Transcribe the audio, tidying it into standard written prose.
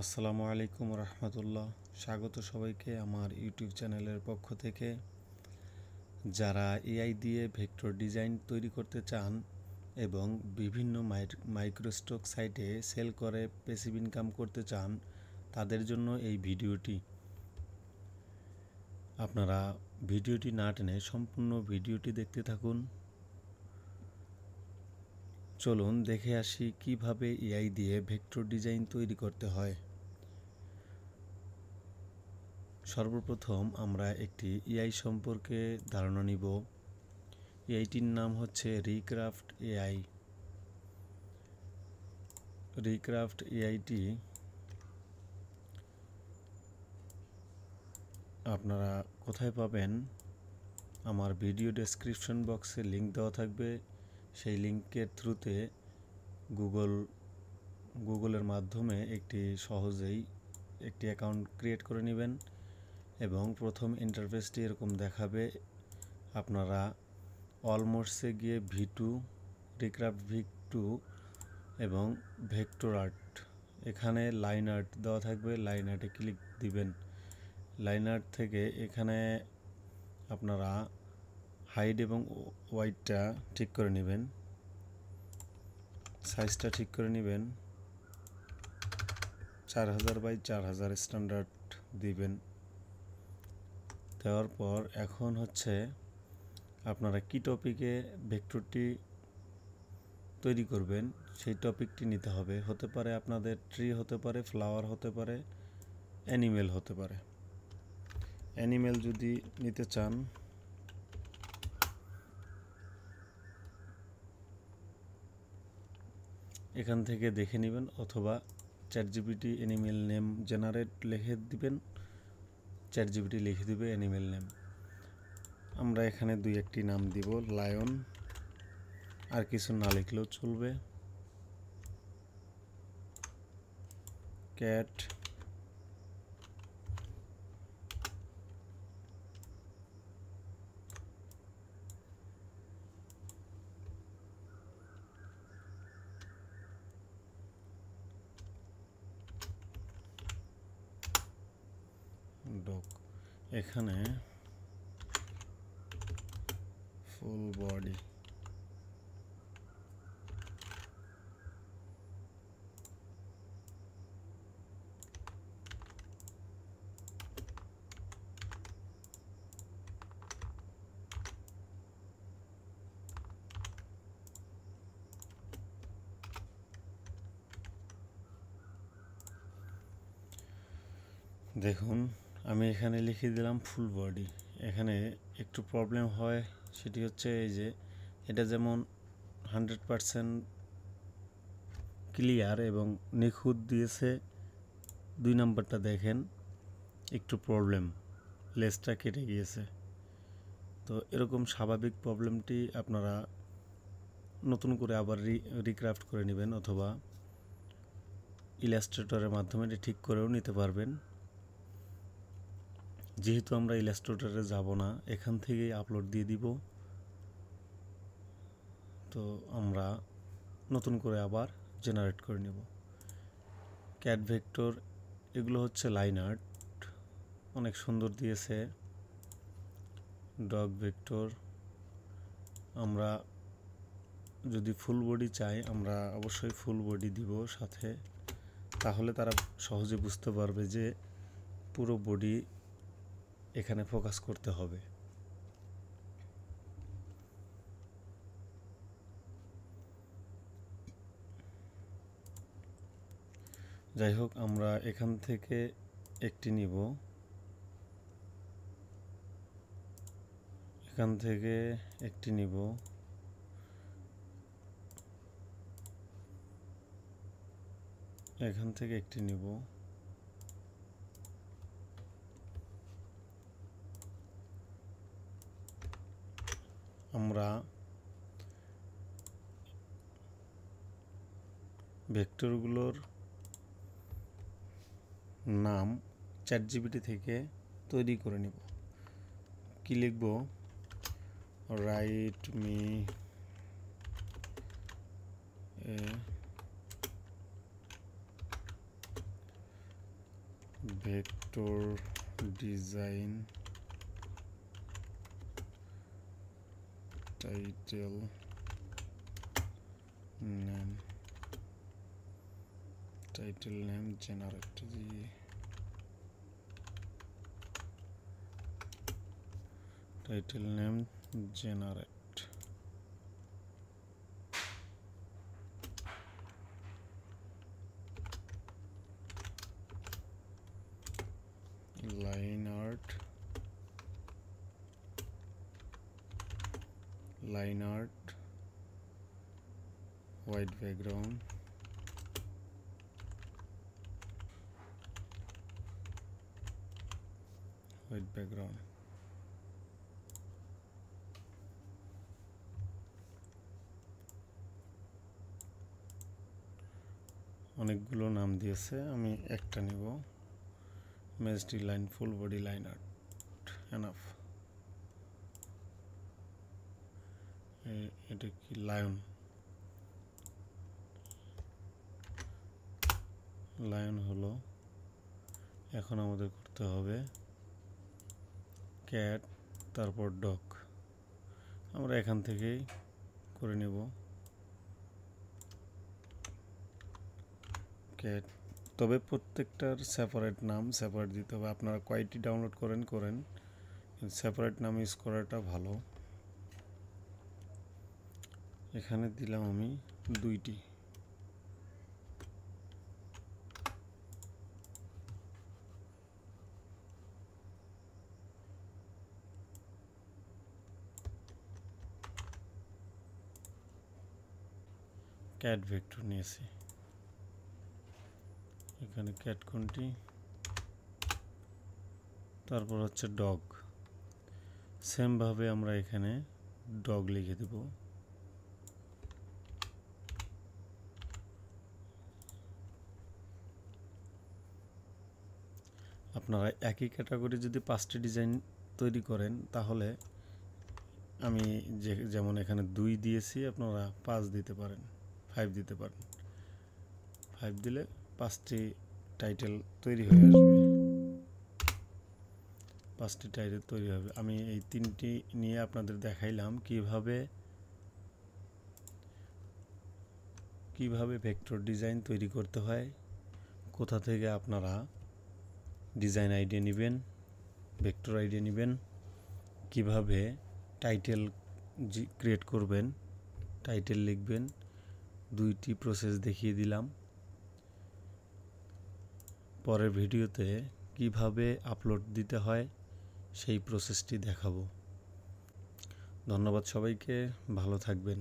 আসসালামু আলাইকুম রহমতুল্লাহ। স্বাগত সবাইকে আমার ইউটিউব চ্যানেলের পক্ষ থেকে। যারা এআই দিয়ে ভেক্টর ডিজাইন তৈরি করতে চান এবং বিভিন্ন মাইক্রোস্টক সাইটে সেল করে প্যাসিভ ইনকাম করতে চান, তাদের জন্য এই ভিডিওটি। আপনারা ভিডিওটি না টেনে সম্পূর্ণ ভিডিওটি দেখতে থাকুন। চলুন দেখে আসি কিভাবে এআই দিয়ে ভেক্টর ডিজাইন তৈরি করতে হয়। সর্বপ্রথম আমরা একটি এআই সম্পর্কে ধারণা নিব। এআইটির নাম হচ্ছে রিক্রাফট এআই। রিক্রাফট এআইটি আপনারা কোথায় পাবেন? আমার ভিডিও ডেসক্রিপশন বক্সে লিঙ্ক দেওয়া থাকবে। সেই লিঙ্কের থ্রুতে গুগলের মাধ্যমে সহজেই একটি অ্যাকাউন্ট ক্রিয়েট করে নেবেন এবং প্রথম ইন্টারফেসটি এরকম দেখাবে। আপনারা অলমোস্টে গিয়ে V2 রিক্রাফট V2 এবং ভেক্টর আর্ট, এখানে লাইন আর্ট দেওয়া থাকবে, লাইন আর্টে ক্লিক দিবেন। লাইন আর্ট থেকে এখানে আপনারা হাইড এবং ওয়াইডটা ঠিক করে নেবেন, সাইজটা ঠিক করে নেবেন। 4000 বাই 4000 স্ট্যান্ডার্ড দিবেন। দেওয়ার পর এখন হচ্ছে আপনারা কি টপিকে ভেক্টরটি তৈরি করবেন সেই টপিকটি নিতে হবে। হতে পারে আপনাদের ট্রি, হতে পারে ফ্লাওয়ার, হতে পারে অ্যানিমেল, হতে পারে। অ্যানিমেল যদি নিতে চান, এখান থেকে দেখে নেবেন, অথবা চ্যাটজিপিটি অ্যানিমেল নেম জেনারেট লিখে দিবেন, চ্যাটজিপিটি লিখে দিবে অ্যানিমেল নেম। আমরা এখানে দুই একটি নাম দিব, লায়ন, আর কিছু না লিখলেও চলবে, ক্যাট, ডগ। এখানে ফুল বডি, দেখুন আমি এখানে লিখে দিলাম ফুল বডি। এখানে একটু প্রবলেম হয়, সেটি হচ্ছে এই যে এটা যেমন 100% ক্লিয়ার এবং নিখুঁত দিয়েছে, 2 নাম্বারটা দেখেন একটু প্রবলেম, লেসটা কেটে গিয়েছে। তো এরকম স্বাভাবিক প্রবলেমটি আপনারা নতুন করে আবার রিক্রাফট করে নেবেন, অথবা ইলাস্ট্রেটরের মাধ্যমে এটি ঠিক করেও নিতে পারবেন। যেহেতু আমরা ইলাস্ট্রেটরে যাব না, এখান থেকেই আপলোড দিয়ে দিব, তো আমরা নতুন করে আবার জেনারেট করে নেব। ক্যাট ভেক্টর, এগুলো হচ্ছে লাইন আর্ট, অনেক সুন্দর দিয়েছে। ডগ ভেক্টর, আমরা যদি ফুল বডি চাই আমরা অবশ্যই ফুল বডি দিব সাথে, তাহলে তারা সহজে বুঝতে পারবে যে পুরো বডি এখানে ফোকাস করতে হবে। যাই হোক, আমরা এখান থেকে একটি নিব, এখান থেকে একটি নিব, এখান থেকে একটি নিব। আমরা ভেক্টরগুলোর নাম চ্যাটজিপিটি থেকে তৈরি করে নিব। কি লিখব? Write me a vector design title name generate title name generate line art white background অনেকগুলো নাম দিয়েছে, আমি একটা নিব। মেজডি line full body line art enough. এটা কি লায়ন হলো। এখন আমাদের করতে হবে ক্যাট, তারপর ডগ। আমরা এখান থেকেই করে নেব ক্যাট। তবে প্রত্যেকটার সেপারেট নাম সেপারেট দিতে হবে। আপনারা কয়টি ডাউনলোড করেন সেপারেট নাম ইউজ করাটা ভালো। এখানে দিলাম আমি 2টি। ক্যাট ভেক্টর নিয়েছি। এখানে ক্যাট কোনটি, তারপর হচ্ছে ডগ। সেম ভাবে আমরা এখানে ডগ লিখে দেব। আপনারা একই ক্যাটাগরি যদি 5টি ডিজাইন তৈরি করেন তাহলে আমি যেমন এখানে 2 দিয়েছি, আপনারা 5 দিতে পারেন, 5 দিতে পারেন। 5 দিলে 5টি টাইটেল তৈরি হয়ে আসবে। 5টি টাইটেল তৈরি হবে। আমি এই 3টি নিয়ে আপনাদের দেখাইলাম কিভাবে ভেক্টর ডিজাইন তৈরি করতে হয়, কোথা থেকে আপনারা ডিজাইন আইডিয়া নেবেন, ভেক্টর আইডিয়া নেবেন, কিভাবে টাইটেল ক্রিয়েট করবেন, টাইটেল লিখবেন। 2টি প্রসেস দেখিয়ে দিলাম। পরের ভিডিওতে কিভাবে আপলোড দিতে হয় সেই প্রসেসটি দেখাবো। ধন্যবাদ সবাইকে, ভালো থাকবেন।